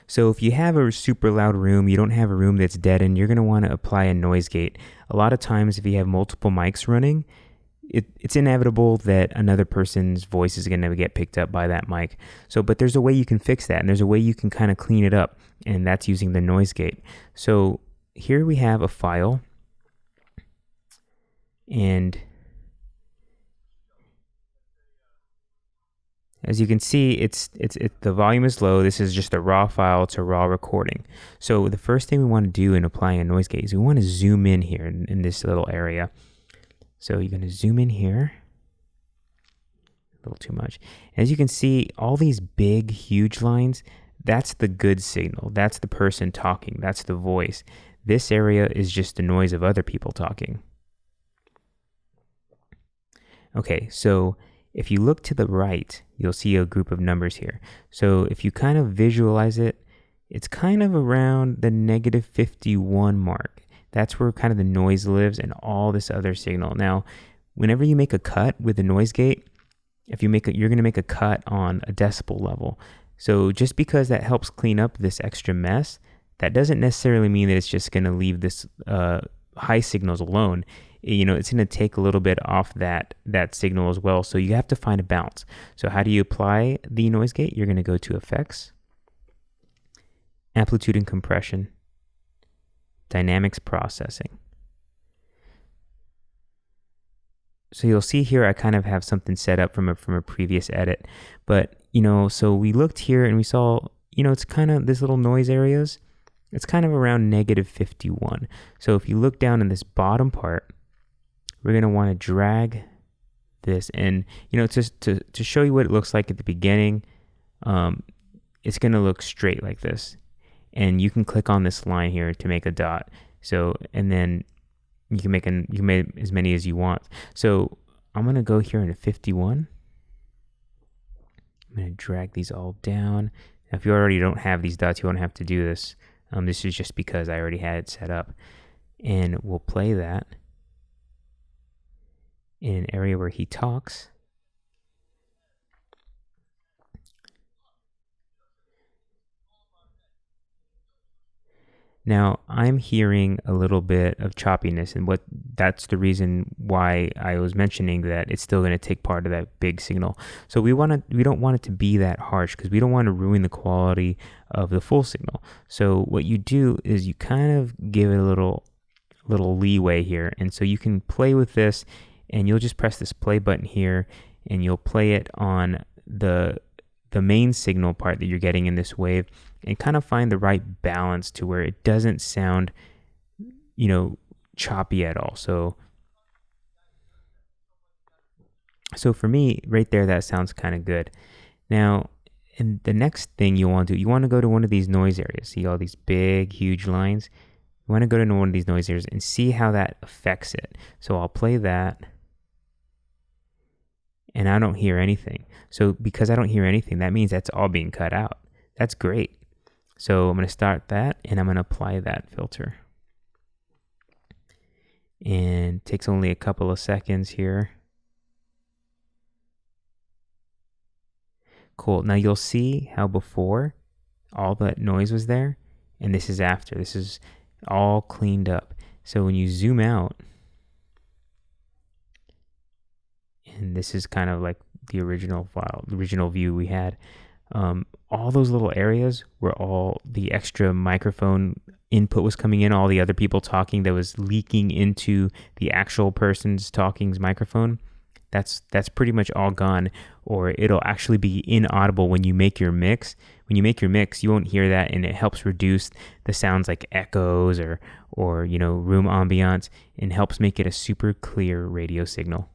So if you have a super loud room, you don't have a room that's deadened, you're going to want to apply a noise gate. A lot of times if you have multiple mics running, it's inevitable that another person's voice is going to get picked up by that mic. But there's a way you can fix that, and there's a way you can kind of clean it up, and that's using the noise gate. So here we have a file, and as you can see, the volume is low. This is just a raw file. It's a raw recording. So the first thing we want to do in applying a noise gate is we want to zoom in here in this little area. So you're going to zoom in here. A little too much. As you can see, all these big, huge lines, that's the good signal. That's the person talking. That's the voice. This area is just the noise of other people talking. Okay, so if you look to the right, you'll see a group of numbers here. So if you kind of visualize it, it's kind of around the -51 mark. That's where kind of the noise lives and all this other signal. Now, whenever you make a cut with the noise gate, you're going to make a cut on a decibel level. So just because that helps clean up this extra mess, that doesn't necessarily mean that it's just going to leave this high signals alone. It's going to take a little bit off that signal as well. So you have to find a balance. So how do you apply the noise gate? You're going to go to Effects, Amplitude and Compression, Dynamics Processing. So you'll see here I kind of have something set up from a previous edit. But, so we looked here and we saw, it's kind of this little noise areas. It's kind of around -51. So if you look down in this bottom part, we're going to want to drag this, and just to show you what it looks like at the beginning, it's going to look straight like this, and you can click on this line here to make a dot. So, and then you can make as many as you want. So I'm going to go here into 51. I'm going to drag these all down. Now, if you already don't have these dots, you won't have to do this. This is just because I already had it set up, and we'll play that in an area where he talks. Now, I'm hearing a little bit of choppiness, and that's the reason why I was mentioning that it's still going to take part of that big signal. So we don't want it to be that harsh, because we don't want to ruin the quality of the full signal. So what you do is you kind of give it a little leeway here, and so you can play with this, and you'll just press this play button here, and you'll play it on the main signal part that you're getting in this wave, and kind of find the right balance to where it doesn't sound, choppy at all. So for me, right there, that sounds kind of good. Now, and the next thing you want to do, you want to go to one of these noise areas. See all these big, huge lines? You want to go to one of these noise areas and see how that affects it. So I'll play that, and I don't hear anything. So because I don't hear anything, that means that's all being cut out. That's great. So I'm going to start that, and I'm going to apply that filter. And it takes only a couple of seconds here. Cool. Now you'll see how before all that noise was there, and this is after. This is all cleaned up. So when you zoom out, and this is kind of like the original file, the original view we had, all those little areas where all the extra microphone input was coming in, all the other people talking that was leaking into the actual person's talking's microphone, that's pretty much all gone, or it'll actually be inaudible when you make your mix. When you make your mix, you won't hear that, and it helps reduce the sounds like echoes or room ambiance, and helps make it a super clear radio signal.